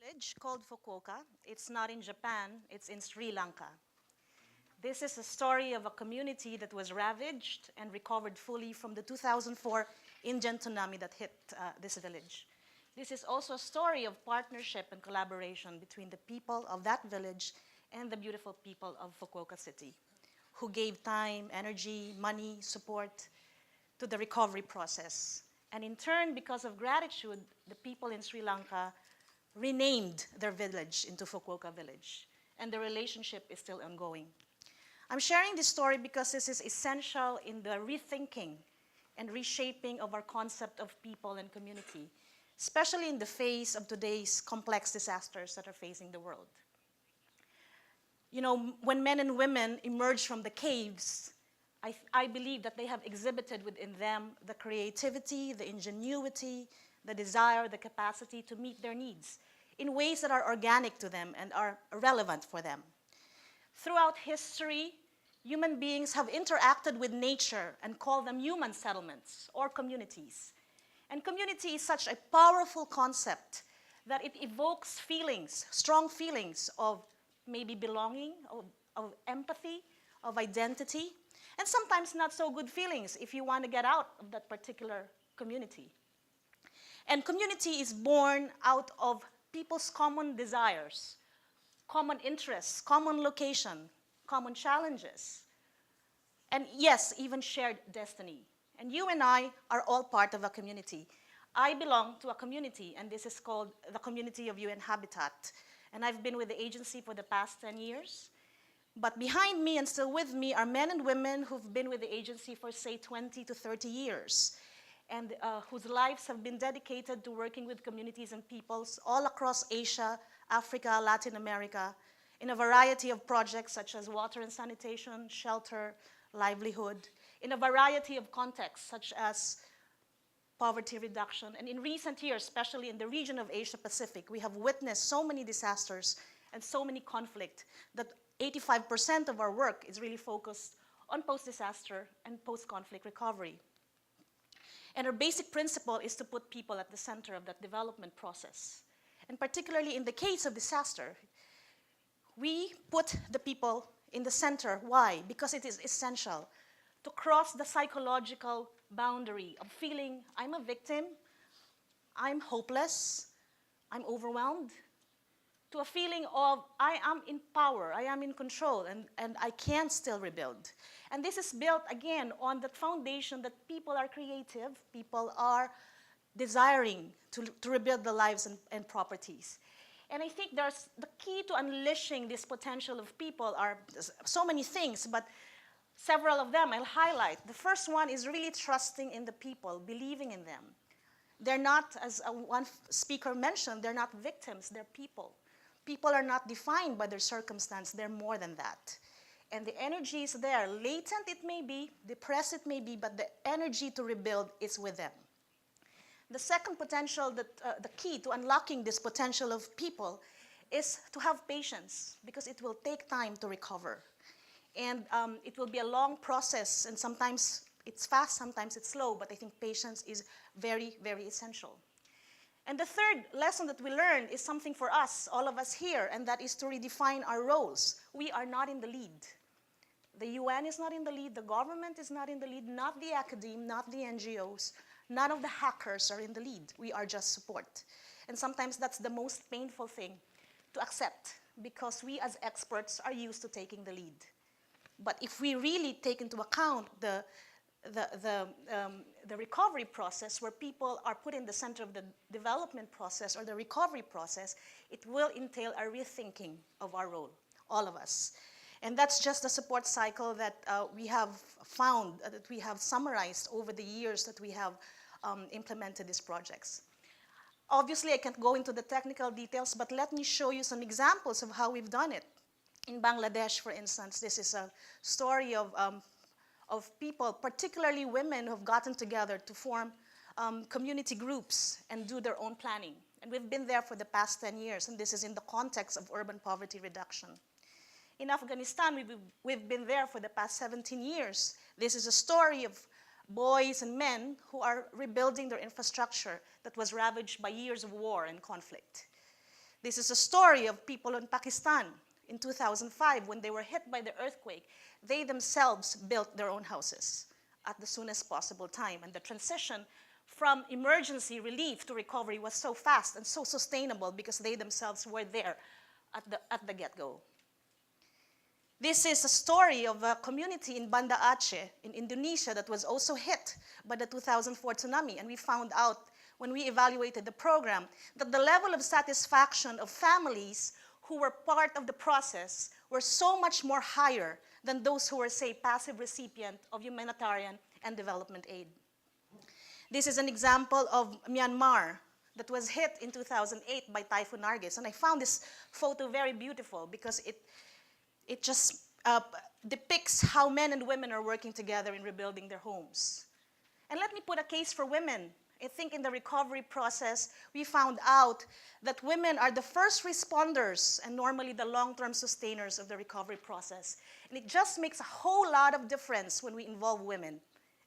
Village called Fukuoka. It's not in Japan, it's in Sri Lanka. This is a story of a community that was ravaged and recovered fully from the 2004 Indian tsunami that hit this village. This is also a story of partnership and collaboration between the people of that village and the beautiful people of Fukuoka City, who gave time, energy, money, support to the recovery process. And in turn, because of gratitude, the people in Sri Lanka renamed their village into Fukuoka Village, and the relationship is still ongoing. I'm sharing this story because this is essential in the rethinking and reshaping of our concept of people and community, especially in the face of today's complex disasters that are facing the world. You know, when men and women emerge from the caves, I believe that they have exhibited within them the creativity, the ingenuity, the desire, the capacity to meet their needs in ways that are organic to them and are relevant for them. Throughout history, human beings have interacted with nature and called them human settlements or communities. And community is such a powerful concept that it evokes feelings, strong feelings of maybe belonging, of empathy, of identity, and sometimes not so good feelings if you want to get out of that particular community. And community is born out of people's common desires, common interests, common location, common challenges, and yes, even shared destiny. And you and I are all part of a community. I belong to a community, and this is called the Community of UN Habitat. And I've been with the agency for the past 10 years. But behind me and still with me are men and women who've been with the agency for, say, 20 to 30 years, and whose lives have been dedicated to working with communities and peoples all across Asia, Africa, Latin America, in a variety of projects such as water and sanitation, shelter, livelihood, in a variety of contexts such as poverty reduction. And in recent years, especially in the region of Asia Pacific, we have witnessed so many disasters and so many conflict that 85% of our work is really focused on post-disaster and post-conflict recovery. And our basic principle is to put people at the center of that development process. And particularly in the case of disaster, we put the people in the center. Why? Because it is essential to cross the psychological boundary of feeling I'm a victim, I'm hopeless, I'm overwhelmed, to a feeling of I am in power, I am in control, and I can still rebuild. And this is built, again, on the foundation that people are creative, people are desiring to rebuild the lives and properties. And I think there's the key to unleashing this potential of people are so many things, but several of them I'll highlight. The first one is really trusting in the people, believing in them. They're not, as one speaker mentioned, they're not victims, they're people. People are not defined by their circumstance, they're more than that. And the energy is there. Latent it may be, depressed it may be, but the energy to rebuild is with them. The second potential, the key to unlocking this potential of people is to have patience, because it will take time to recover. And it will be a long process, and sometimes it's fast, sometimes it's slow, but I think patience is very, very essential. And the third lesson that we learned is something for us, all of us here, and that is to redefine our roles. We are not in the lead. The UN is not in the lead, the government is not in the lead, not the academe, not the NGOs, none of the hackers are in the lead. We are just support. And sometimes that's the most painful thing to accept, because we as experts are used to taking the lead. But if we really take into account the recovery process, where people are put in the center of the development process or the recovery process, it will entail a rethinking of our role, all of us. And that's just the support cycle that we have found, that we have summarized over the years that we have implemented these projects. Obviously, I can't go into the technical details, but let me show you some examples of how we've done it. In Bangladesh, for instance, this is a story of people, particularly women, who have gotten together to form community groups and do their own planning. And we've been there for the past 10 years, and this is in the context of urban poverty reduction. In Afghanistan, we've been there for the past 17 years. This is a story of boys and men who are rebuilding their infrastructure that was ravaged by years of war and conflict. This is a story of people in Pakistan in 2005 when they were hit by the earthquake. They themselves built their own houses at the soonest possible time. And the transition from emergency relief to recovery was so fast and so sustainable because they themselves were there at the get-go. This is a story of a community in Banda Aceh in Indonesia that was also hit by the 2004 tsunami. And we found out when we evaluated the program that the level of satisfaction of families who were part of the process were so much more higher than those who were, say, passive recipient of humanitarian and development aid. This is an example of Myanmar that was hit in 2008 by Typhoon Nargis. And I found this photo very beautiful because it just depicts how men and women are working together in rebuilding their homes. And let me put a case for women. I think in the recovery process, we found out that women are the first responders and normally the long-term sustainers of the recovery process. And it just makes a whole lot of difference when we involve women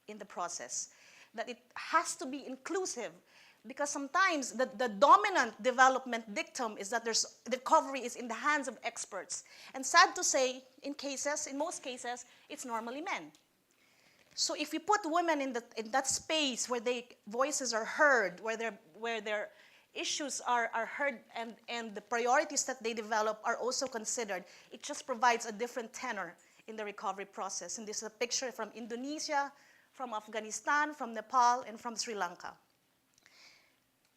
in the process, that it has to be inclusive, because sometimes the dominant development dictum is that the recovery is in the hands of experts. And sad to say, in most cases, it's normally men. So if you put women in that space where their voices are heard, where their issues are heard and the priorities that they develop are also considered, it just provides a different tenor in the recovery process. And this is a picture from Indonesia, from Afghanistan, from Nepal, and from Sri Lanka.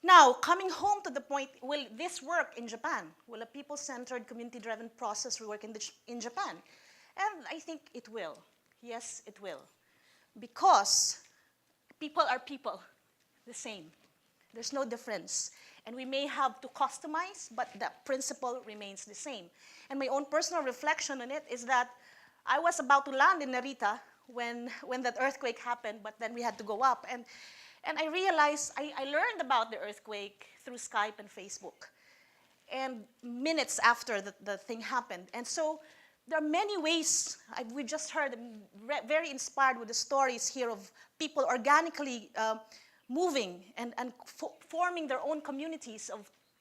Now, coming home to the point, will this work in Japan? Will a people-centered, community-driven process work in Japan? And I think it will. Yes, it will. Because people are people, the same. There's no difference. And we may have to customize, but the principle remains the same. And my own personal reflection on it is that I was about to land in Narita when that earthquake happened, but then we had to go up. And I realized I learned about the earthquake through Skype and Facebook, and minutes after the thing happened. And so there are many ways. We just heard, I'm very inspired with the stories here of people organically moving and forming their own communities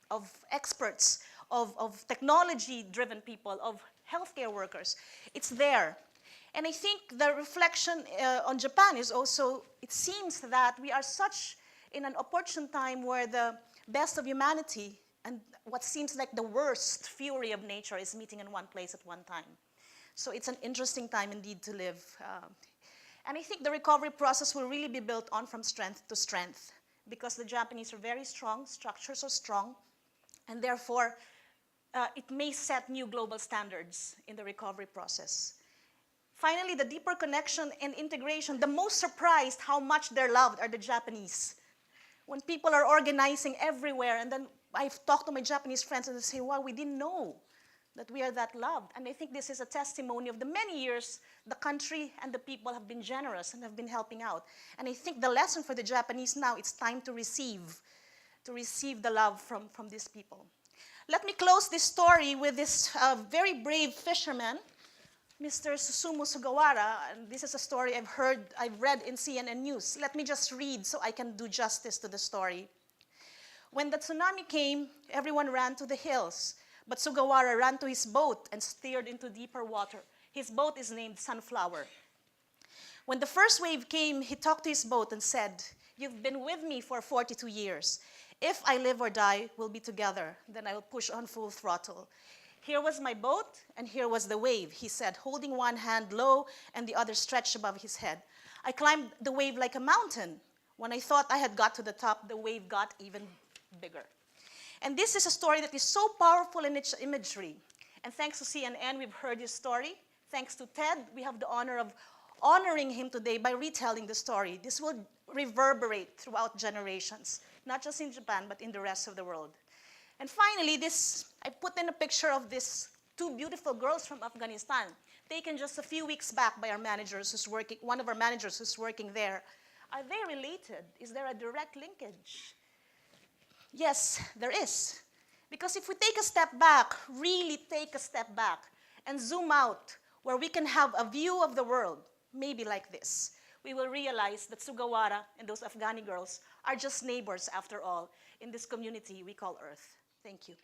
of experts, of technology-driven people, of healthcare workers. It's there. And I think the reflection on Japan is also, it seems that we are such in an opportune time where the best of humanity and what seems like the worst fury of nature is meeting in one place at one time. So it's an interesting time indeed to live. And I think the recovery process will really be built on from strength to strength because the Japanese are very strong, structures are strong, and therefore it may set new global standards in the recovery process. Finally, the deeper connection and integration, the most surprised how much they're loved are the Japanese. When people are organizing everywhere, and then I've talked to my Japanese friends and they say, wow, we didn't know that we are that loved. And I think this is a testimony of the many years the country and the people have been generous and have been helping out. And I think the lesson for the Japanese now, it's time to receive the love from these people. Let me close this story with this very brave fisherman, Mr. Susumu Sugawara, and this is a story I've read in CNN News. Let me just read so I can do justice to the story. When the tsunami came, everyone ran to the hills, but Sugawara ran to his boat and steered into deeper water. His boat is named Sunflower. When the first wave came, he talked to his boat and said, "You've been with me for 42 years. If I live or die, we'll be together. Then I will push on full throttle. Here was my boat, and here was the wave," he said, holding one hand low and the other stretched above his head. "I climbed the wave like a mountain. When I thought I had got to the top, the wave got even bigger." And this is a story that is so powerful in its imagery. And thanks to CNN, we've heard his story. Thanks to TED, we have the honor of honoring him today by retelling the story. This will reverberate throughout generations, not just in Japan, but in the rest of the world. And finally, I put in a picture of these two beautiful girls from Afghanistan, taken just a few weeks back by one of our managers who's working there. Are they related? Is there a direct linkage? Yes, there is. Because if we take a step back, really take a step back, and zoom out, where we can have a view of the world, maybe like this, we will realize that Sugawara and those Afghani girls are just neighbors after all in this community we call Earth. Thank you.